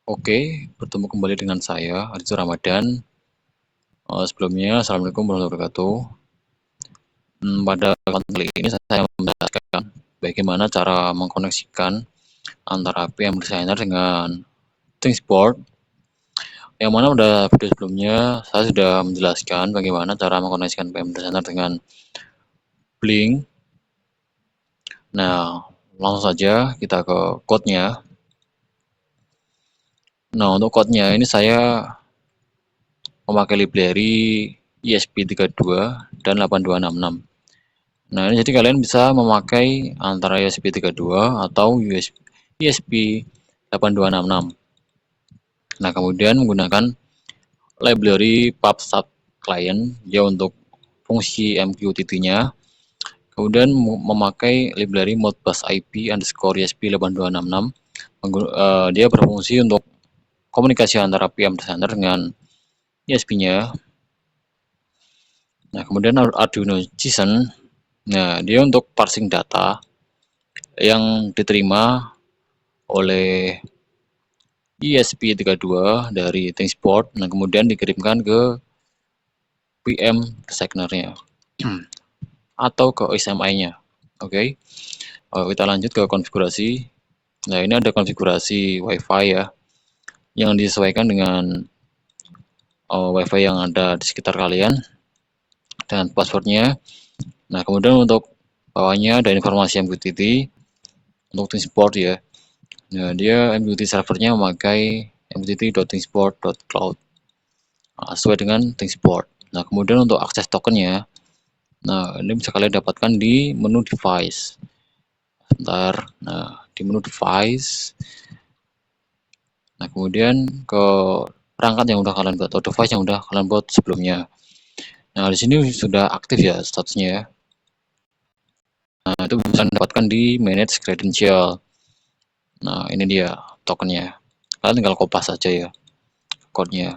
Oke, bertemu kembali dengan saya, Arju Ramadan. Sebelumnya, Assalamualaikum warahmatullahi wabarakatuh. Pada konten kali ini saya menjelaskan bagaimana cara mengkoneksikan antara PM Designer dengan ThinkSport. Yang mana pada video sebelumnya saya sudah menjelaskan bagaimana cara mengkoneksikan PM Designer dengan Blink. Nah, langsung saja kita ke code-nya. Nah, untuk code-nya ini saya memakai library ESP32 dan 8266. Nah, jadi kalian bisa memakai antara ESP32 atau ESP8266. Nah, kemudian menggunakan library PubSub client ya untuk fungsi MQTT-nya. Kemudian memakai library modbus IP underscore ESP8266. Dia berfungsi untuk komunikasi antara PM Designer dengan ESP-nya. Nah, kemudian Arduino JSON. Nah, dia untuk parsing data yang diterima oleh ESP32 dari ThinkSport, nah kemudian dikirimkan ke PM Designer-nya atau ke SMI-nya. Oke. Kita lanjut ke konfigurasi. Nah, ini ada konfigurasi WiFi ya, yang disesuaikan dengan WiFi yang ada di sekitar kalian dan passwordnya. Nah, kemudian untuk bawahnya ada informasi MQTT untuk ThinkSport ya. Nah, dia MQTT servernya memakai mqtt.thinksport.cloud sesuai dengan ThinkSport. Nah, kemudian untuk akses tokennya, nah ini bisa kalian dapatkan di menu device. Bentar, nah di menu device. Nah, kemudian ke perangkat yang udah kalian buat atau device yang udah kalian buat sebelumnya. Nah, di sini sudah aktif ya statusnya ya. Nah, itu bisa dapatkan di manage credential. Nah, ini dia tokennya. Kalian tinggal kopas saja ya code-nya.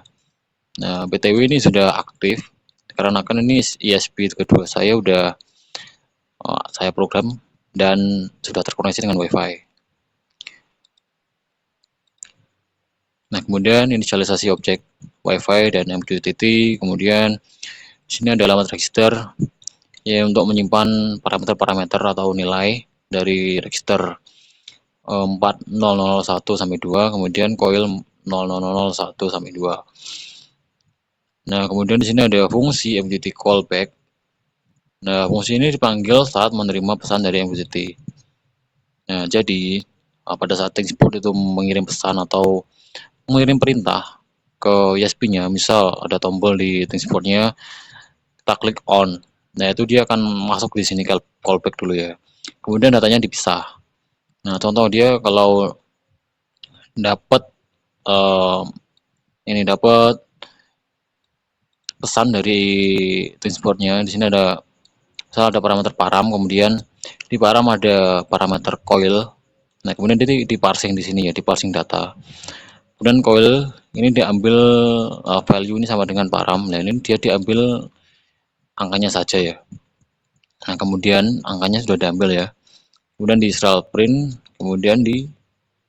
Nah, BTW ini sudah aktif karena kan ini ESP kedua saya udah saya program dan sudah terkoneksi dengan WiFi. Nah, kemudian inisialisasi objek WiFi dan MQTT, kemudian di sini ada alamat register ya untuk menyimpan parameter-parameter atau nilai dari register 4001 sampai 2, kemudian coil 0001 sampai 2. Nah, kemudian di sini ada fungsi MQTT callback. Nah, fungsi ini dipanggil saat menerima pesan dari MQTT. Nah, jadi pada saat ThinkSport itu mengirim pesan atau mengirim perintah ke ESP-nya, misal ada tombol di ThinkSport-nya, kita klik on. Nah, itu dia akan masuk di sini callback dulu ya. Kemudian datanya dipisah. Nah, contoh dia kalau dapat ini dapat pesan dari ThinkSport-nya, di sini ada misal ada parameter param, kemudian di param ada parameter coil. Nah, kemudian dia diparsing di sini ya, diparsing data. Kemudian coil ini diambil value ini sama dengan param. Nah, ini dia diambil angkanya saja ya. Nah, kemudian angkanya sudah diambil ya. Kemudian di Israel print, kemudian di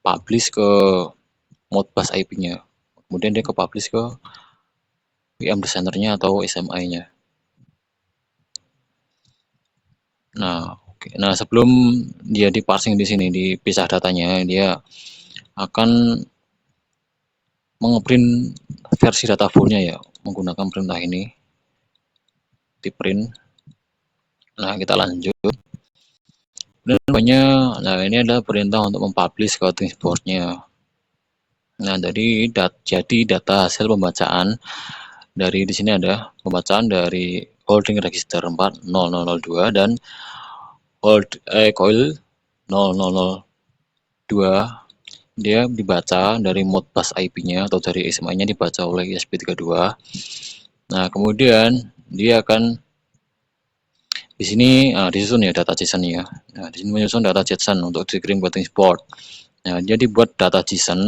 publish ke modbus IP-nya. Kemudian dia ke publish ke VM Designer-nya atau SMI-nya. Nah, oke. Nah, sebelum dia diparsing di sini, dipisah datanya, dia akan mengeprint versi data full-nya ya, menggunakan perintah ini di print. Nah, kita lanjut. Dan nah ini adalah perintah untuk mempublish ke ThinkSport-nya. Nah, jadi data hasil pembacaan dari di sini ada pembacaan dari holding register 4002 dan coil 0002. Dia dibaca dari modbus IP-nya atau dari SMI-nya dibaca oleh ESP32. Nah, kemudian dia akan di sini disusun ya data JSON ya. Nah, di sini menyusun data JSON untuk dikirim ke ThinkSport. Nah, dia dibuat data JSON.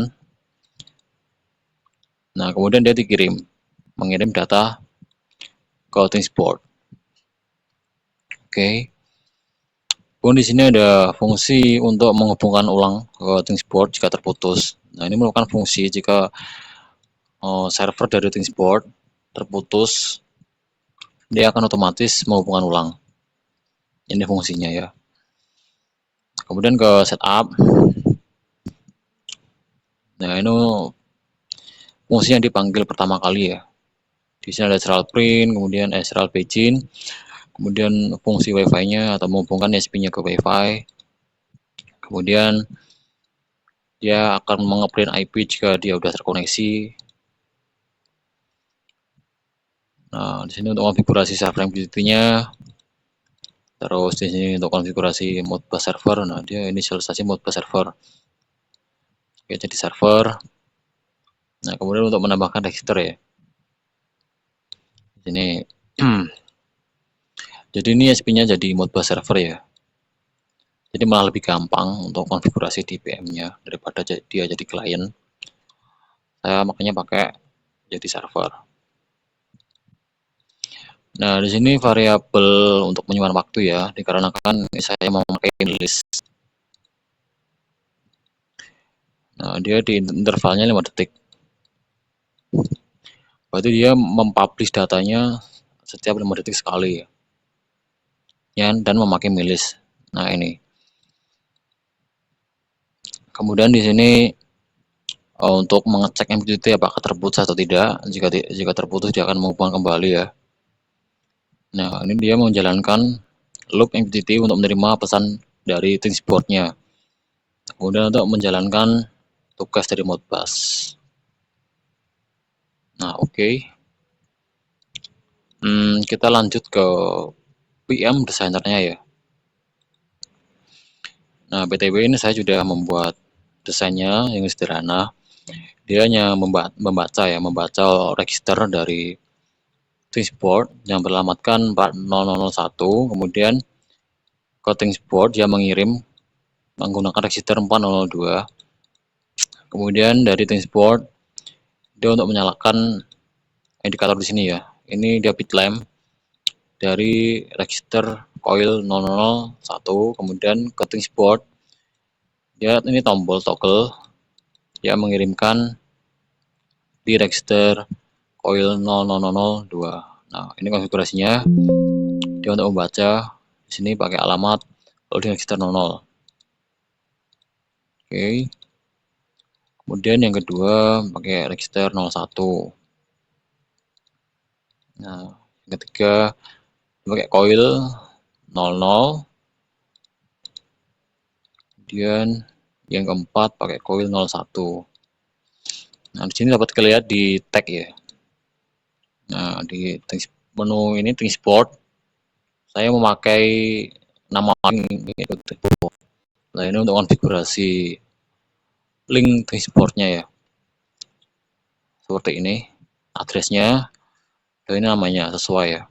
Nah, kemudian dia dikirim, mengirim data ke ThinkSport. Oke. Kemudian di sini ada fungsi untuk menghubungkan ulang ke ThinkSport jika terputus. Nah, ini merupakan fungsi jika server dari ThinkSport terputus, dia akan otomatis menghubungkan ulang. Ini fungsinya ya. Kemudian ke setup. Nah, ini fungsi yang dipanggil pertama kali ya. Di sini ada serial print, kemudian serial paging, kemudian fungsi WiFi-nya atau menghubungkan ISP-nya ke WiFi. Kemudian dia akan mengeprint IP jika dia sudah terkoneksi. Nah, di sini untuk konfigurasi server MQTT-nya. Terus di sini untuk konfigurasi Modbus server. Nah, dia inisialisasi Modbus server. Oke, jadi server. Nah, kemudian untuk menambahkan register ya. Di sini jadi ini ISP-nya jadi Modbus server ya. Jadi malah lebih gampang untuk konfigurasi di VM-nya daripada dia jadi klien. Saya makanya pakai jadi server. Nah, di sini variabel untuk menyimpan waktu ya, dikarenakan saya mau memakai list. Nah, dia di intervalnya 5 detik. Berarti dia mempublish datanya setiap 5 detik sekali ya, dan memakai milis. Nah, ini. Kemudian di sini untuk mengecek MQTT apakah terputus atau tidak. Jika terputus dia akan menghubungkan kembali ya. Nah, ini dia menjalankan loop MQTT untuk menerima pesan dari ThinkSport-nya. Kemudian untuk menjalankan tugas dari Modbus. Nah, oke. Kita lanjut ke VM desainernya ya. Nah, BTW ini saya sudah membuat desainnya yang sederhana. Dia hanya membaca register dari ThinkSport yang beralamatkan 40001, kemudian ke ThinkSport dia mengirim menggunakan register 4002. Kemudian dari ThinkSport dia untuk menyalakan indikator di sini ya. Ini dia bit lamp dari register coil 001, kemudian ke ThinkSport dia ini tombol toggle dia mengirimkan di register coil 00002. Nah, ini konfigurasinya. Dia untuk membaca di sini pakai alamat loading register 00. Oke. Kemudian yang kedua pakai register 01. Nah, yang ketiga pakai coil 00. Kemudian yang keempat pakai coil 01. Nah, di sini dapat kelihatan di tag ya. Nah, di menu ini ThinkSport saya memakai nama ini. Nah, ini untuk konfigurasi link ThinkSport-nya ya. Seperti ini. Address-nya dan ini namanya sesuai ya.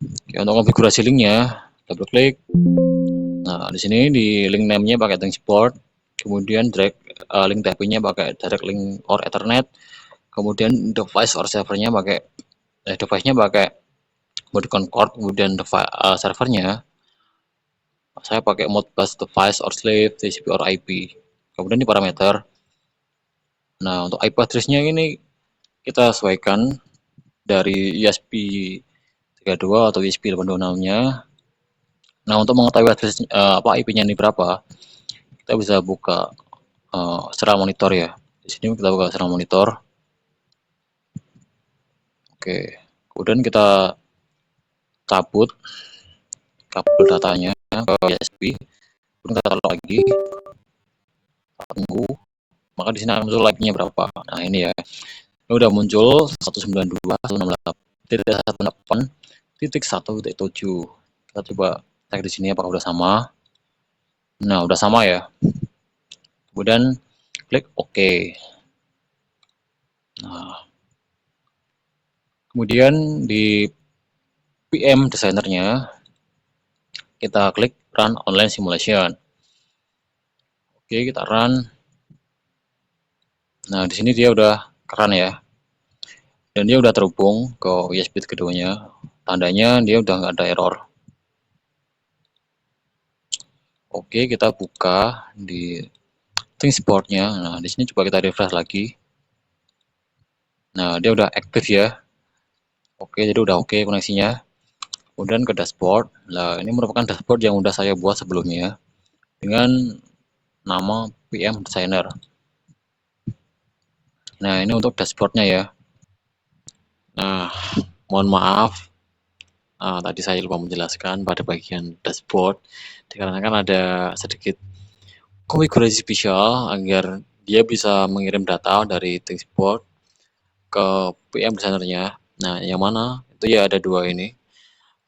Oke, untuk konfigurasi linknya, double klik. Nah, di sini di link name-nya pakai ThinkSport, kemudian drag link IP-nya pakai direct link or Ethernet, kemudian device or servernya pakai device-nya pakai mode Concord, kemudian servernya saya pakai Modbus device or slave, TCP or IP. Kemudian di parameter. Nah, untuk IP address-nya ini kita sesuaikan dari ESP32 atau ESP86-nya. Nah, untuk mengetahui address IP-nya ini berapa, kita bisa buka serial monitor ya. Di sini kita buka serial monitor. Oke, kemudian kita cabut kabel datanya ke ESP. Kemudian kita taruh lagi, tunggu. Maka di sini akan muncul IP-nya berapa. Nah, ini ya. Ini udah muncul 192.168.1.1.7. Kita coba cek di sini apakah udah sama. Nah, udah sama ya. Kemudian klik OK. Nah, kemudian di VM desainernya kita klik run online simulation. Oke, kita run. Nah, di sini dia udah run ya. Dan dia udah terhubung ke USB keduanya. Tandanya dia udah nggak ada error. Oke, kita buka di ThinkSport-nya. Nah, di sini coba kita refresh lagi. Nah, dia udah aktif ya. Oke, jadi udah oke koneksinya. Kemudian ke dashboard. Nah, ini merupakan dashboard yang udah saya buat sebelumnya dengan nama PM Designer. Nah, ini untuk dashboardnya ya. Nah, mohon maaf, tadi saya lupa menjelaskan pada bagian dashboard, dikarenakan ada sedikit konfigurasi spesial agar dia bisa mengirim data dari ThinkSport ke PM Designer-nya. Nah, yang mana itu ya ada dua ini,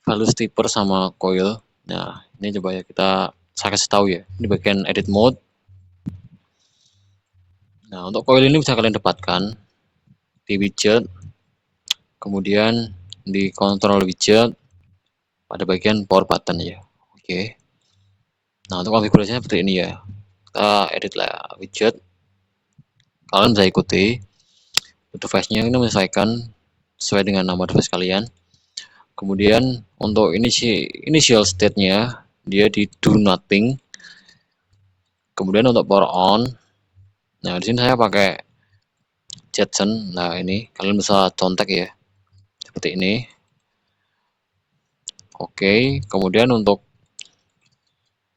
value stepper sama coil. Nah, ini coba ya saya kasih tahu ya. Ini bagian edit mode. Nah, untuk coil ini bisa kalian dapatkan di widget, kemudian di control widget pada bagian power button ya. Oke. Nah, untuk konfigurasinya seperti ini ya. Kita edit lah widget. Kalian bisa ikuti device-nya ini menyesuaikan sesuai dengan nama device kalian. Kemudian untuk initial state-nya dia di do nothing. Kemudian untuk power on, nah di sini saya pakai Jetson. Nah, ini kalian bisa contek ya, seperti ini. Oke, kemudian untuk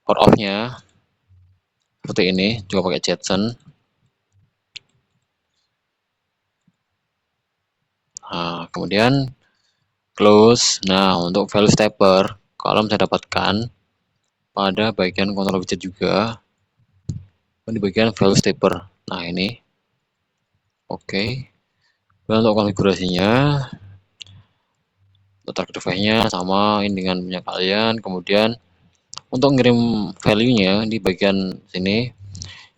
power off-nya seperti ini, juga pakai Jetson. Nah, kemudian close. Nah, untuk value stepper kalian bisa dapatkan pada bagian control widget juga, di bagian value stepper. Nah, ini oke. Dan untuk konfigurasinya, target device-nya sama ini dengan punya kalian. Kemudian untuk ngirim value-nya di bagian sini,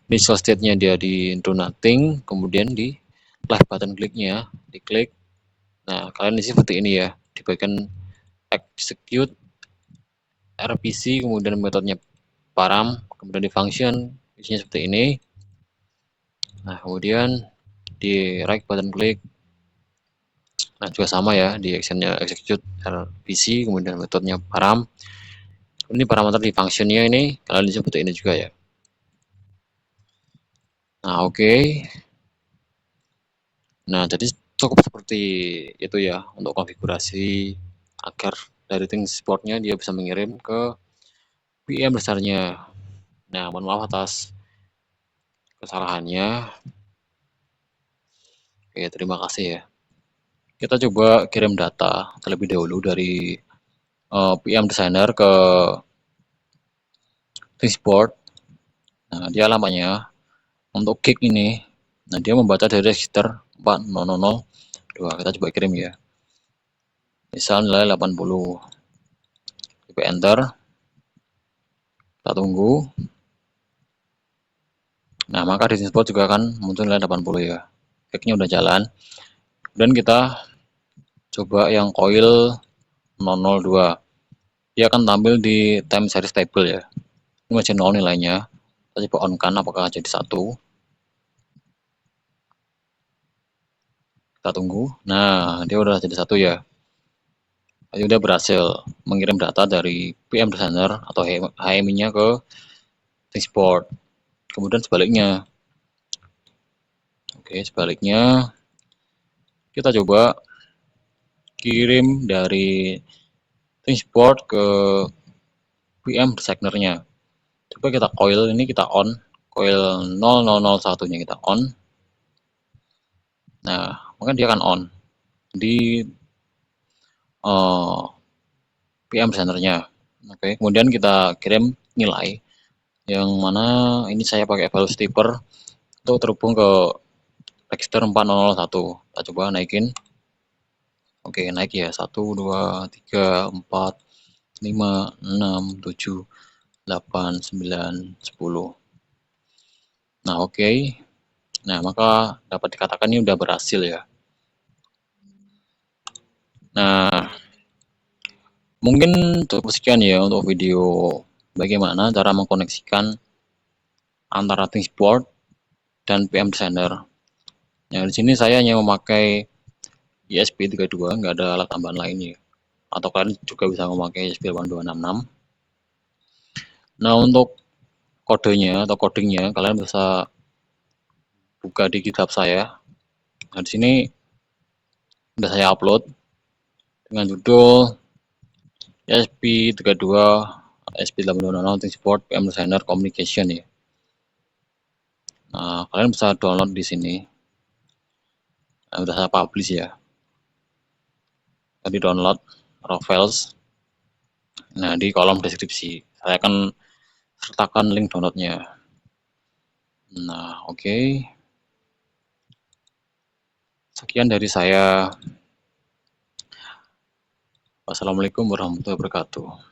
initial state-nya dia di do nothing, kemudian di left button kliknya diklik. Nah, kalian isi seperti ini ya, di bagian execute RPC, kemudian metodenya param, kemudian di function isinya seperti ini. Nah, kemudian di right button klik, nah juga sama ya, di actionnya execute RPC, kemudian metodenya param. Ini parameter di functionnya ini kalian isi seperti ini juga ya. Nah, oke. Nah, jadi cukup seperti itu ya untuk konfigurasi agar dari ThinkSport-nya dia bisa mengirim ke PM besarnya. Nah, mohon maaf atas kesalahannya. Oke, terima kasih ya. Kita coba kirim data terlebih dahulu dari PM Designer ke ThinkSport. Nah, dia alamatnya untuk gig ini. Nah, dia membaca dari register 4002. Kita coba kirim ya. Misal nilai 80. Coba enter. Kita tunggu. Nah, maka di ThinkSport juga akan muncul nilai 80 ya. Gignya udah jalan. Dan kita coba yang coil 002. Dia akan tampil di time series table ya. Ini masih 0 nilainya. Kita coba on kan apakah jadi 1. Kita tunggu. Nah, dia udah jadi 1 ya. Jadi udah berhasil mengirim data dari PM Designer atau HMI-nya ke ThinkSport. Kemudian sebaliknya. Oke, sebaliknya kita coba kirim dari ThinkSport ke PM Designer-nya. Coba kita coil ini kita on, coil 0001-nya kita on. Nah, maka dia akan on di PM Designer-nya. Oke, kemudian kita kirim nilai yang mana ini saya pakai value stepper untuk terhubung ke register 4001. Kita coba naikin. Oke, naik ya. 1, 2, 3, 4, 5, 6, 7, 8, 9, 10. Nah, oke. Nah, maka dapat dikatakan ini udah berhasil ya. Nah, mungkin cukup sekian ya untuk video bagaimana cara mengkoneksikan antara ThinkSport dan PM Designer. Nah, di sini saya hanya memakai ESP32, nggak ada alat tambahan lainnya. Atau kalian juga bisa memakai ESP8266. Nah, untuk kodenya atau codingnya, kalian bisa buka di GitHub saya. Nah, di sini sudah saya upload dengan judul ESP32 ESP800 Thing Support PM Designer Communication ya. Nah, kalian bisa download di sini. Nah, sudah saya publish ya. Tadi download raw files. Nah, di kolom deskripsi saya akan sertakan link downloadnya. Nah, oke. Sekian dari saya. Wassalamualaikum warahmatullahi wabarakatuh.